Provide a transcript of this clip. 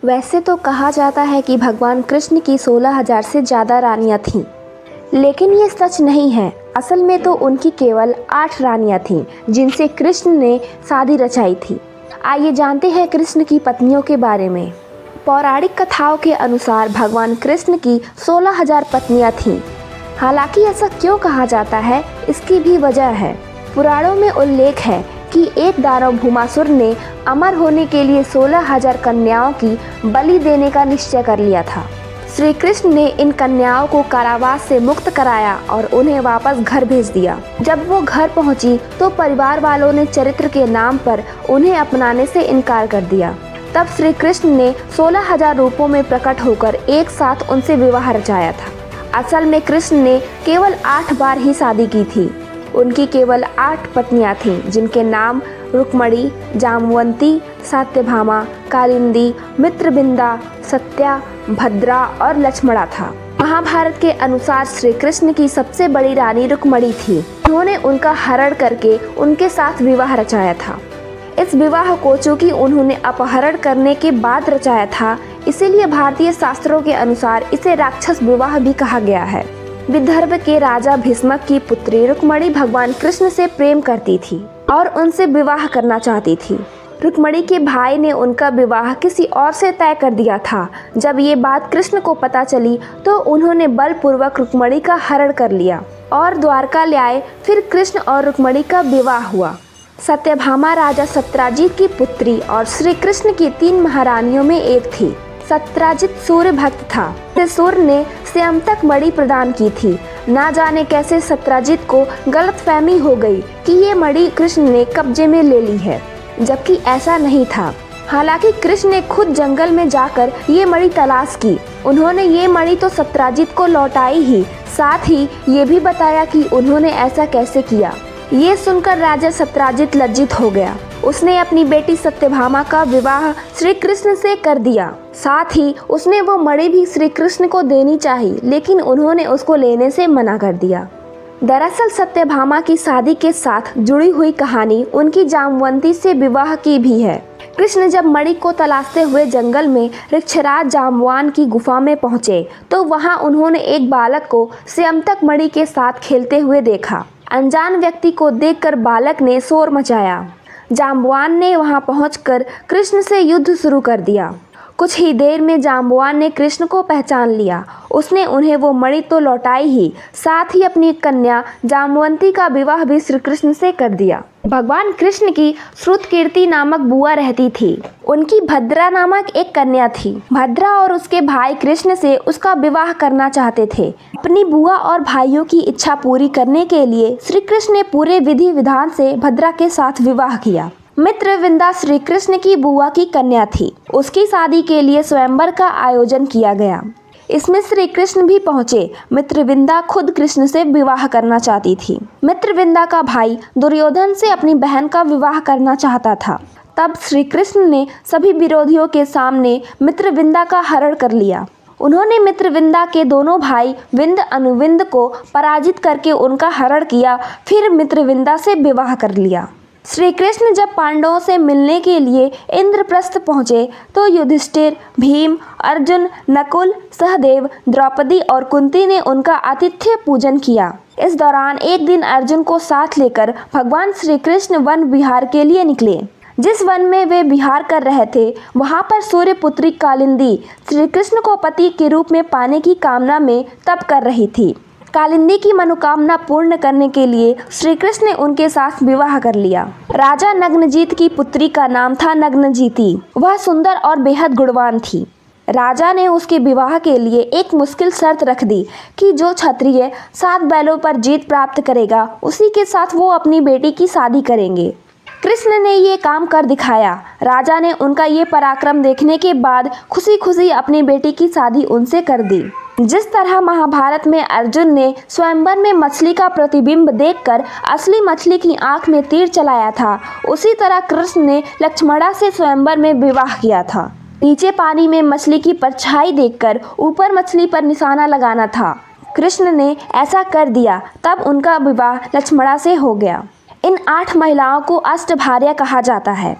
वैसे तो कहा जाता है कि भगवान कृष्ण की 16,000 से ज़्यादा रानियां थीं, लेकिन ये सच नहीं है। असल में तो उनकी केवल 8 रानियां थीं जिनसे कृष्ण ने शादी रचाई थी। आइए जानते हैं कृष्ण की पत्नियों के बारे में। पौराणिक कथाओं के अनुसार भगवान कृष्ण की 16,000 पत्नियां थीं। हालांकि ऐसा क्यों कहा जाता है, इसकी भी वजह है। पुराणों में उल्लेख है कि एक दानव भूमासुर ने अमर होने के लिए 16,000 कन्याओं की बलि देने का निश्चय कर लिया था। श्री कृष्ण ने इन कन्याओं को कारावास से मुक्त कराया और उन्हें वापस घर भेज दिया। जब वो घर पहुंची तो परिवार वालों ने चरित्र के नाम पर उन्हें अपनाने से इनकार कर दिया। तब श्री कृष्ण ने 16,000 रूपों में प्रकट होकर एक साथ उनसे विवाह रचाया था। असल में कृष्ण ने केवल 8 बार ही शादी की थी। उनकी केवल 8 पत्नियां थीं, जिनके नाम रुक्मणी, जामवंती, सत्यभामा, कालिंदी, मित्रविंदा, सत्या, भद्रा और लक्ष्मणा था। महाभारत के अनुसार श्री कृष्ण की सबसे बड़ी रानी रुक्मणी थी। उन्होंने उनका हरण करके उनके साथ विवाह रचाया था। इस विवाह को चूंकि उन्होंने अपहरण करने के बाद रचाया था, इसीलिए भारतीय शास्त्रों के अनुसार इसे राक्षस विवाह भी कहा गया है। विदर्भ के राजा भीष्मक की पुत्री रुक्मणी भगवान कृष्ण से प्रेम करती थी और उनसे विवाह करना चाहती थी। रुक्मणी के भाई ने उनका विवाह किसी और से तय कर दिया था। जब ये बात कृष्ण को पता चली तो उन्होंने बलपूर्वक रुक्मणी का हरण कर लिया और द्वारका ले आए। फिर कृष्ण और रुक्मणी का विवाह हुआ। सत्यभामा राजा सत्यजित की पुत्री और श्री कृष्ण की 3 महारानियों में एक थी। सत्यजित सूर्य भक्त था। सूर्य ने स्यंतक मणि प्रदान की थी। ना जाने कैसे सत्यजित को गलतफहमी हो गई कि ये मणि कृष्ण ने कब्जे में ले ली है, जबकि ऐसा नहीं था। हालांकि कृष्ण ने खुद जंगल में जाकर ये मणि तलाश की। उन्होंने ये मणि तो सत्यजित को लौटाई ही, साथ ही ये भी बताया कि उन्होंने ऐसा कैसे किया। ये सुनकर राजा सत्यजित लज्जित हो गया। उसने अपनी बेटी सत्यभामा का विवाह श्री कृष्ण से कर दिया। साथ ही उसने वो मणि भी श्री कृष्ण को देनी चाही, लेकिन उन्होंने उसको लेने से मना कर दिया। दरअसल सत्यभामा की शादी के साथ जुड़ी हुई कहानी उनकी जामवंती से विवाह की भी है। कृष्ण जब मणि को तलाशते हुए जंगल में ऋक्षराज जाम्बवान की गुफा में पहुंचे तो वहां उन्होंने एक बालक को स्यंतक मणि के साथ खेलते हुए देखा। अनजान व्यक्ति को देखकर बालक ने शोर मचाया। जाम्बवान ने वहां पहुंचकर कृष्ण से युद्ध शुरू कर दिया। कुछ ही देर में जाम्बवान ने कृष्ण को पहचान लिया। उसने उन्हें वो मणि तो लौटाई ही, साथ ही अपनी कन्या जामवंती का विवाह भी श्री कृष्ण से कर दिया। भगवान कृष्ण की श्रुतकीर्ति नामक बुआ रहती थी। उनकी भद्रा नामक एक कन्या थी। भद्रा और उसके भाई कृष्ण से उसका विवाह करना चाहते थे। अपनी बुआ और भाइयों की इच्छा पूरी करने के लिए श्री कृष्ण ने पूरे विधि विधान से भद्रा के साथ विवाह किया। मित्रविंदा श्री कृष्ण की बुआ की कन्या थी। उसकी शादी के लिए स्वयंवर का आयोजन किया गया। इसमें श्री कृष्ण भी पहुंचे। मित्रविंदा खुद कृष्ण से विवाह करना चाहती थी। मित्रविंदा का भाई दुर्योधन से अपनी बहन का विवाह करना चाहता था। तब श्री कृष्ण ने सभी विरोधियों के सामने मित्रविंदा का हरण कर लिया। उन्होंने मित्रविंदा के दोनों भाई विंद अनुविंद को पराजित करके उनका हरण किया, फिर मित्रविंदा से विवाह कर लिया। श्री कृष्ण जब पांडवों से मिलने के लिए इंद्रप्रस्थ पहुंचे तो युधिष्ठिर, भीम, अर्जुन, नकुल, सहदेव, द्रौपदी और कुंती ने उनका आतिथ्य पूजन किया। इस दौरान एक दिन अर्जुन को साथ लेकर भगवान श्री कृष्ण वन विहार के लिए निकले। जिस वन में वे विहार कर रहे थे वहां पर सूर्य पुत्री कालिंदी श्री कृष्ण को पति के रूप में पाने की कामना में तप कर रही थी। कालिंदी की मनोकामना पूर्ण करने के लिए श्री कृष्ण ने उनके साथ विवाह कर लिया। राजा नग्नजीत की पुत्री का नाम था नग्नजीती। वह सुंदर और बेहद गुणवान थी। राजा ने उसके विवाह के लिए एक मुश्किल शर्त रख दी कि जो क्षत्रिय 7 बैलों पर जीत प्राप्त करेगा उसी के साथ वो अपनी बेटी की शादी करेंगे। कृष्ण ने ये काम कर दिखाया। राजा ने उनका ये पराक्रम देखने के बाद खुशी खुशी अपनी बेटी की शादी उनसे कर दी। जिस तरह महाभारत में अर्जुन ने स्वयंवर में मछली का प्रतिबिंब देखकर असली मछली की आंख में तीर चलाया था, उसी तरह कृष्ण ने लक्ष्मणा से स्वयंवर में विवाह किया था। नीचे पानी में मछली की परछाई देखकर ऊपर मछली पर निशाना लगाना था। कृष्ण ने ऐसा कर दिया। तब उनका विवाह लक्ष्मणा से हो गया। इन 8 महिलाओं को अष्टभार्या कहा जाता है।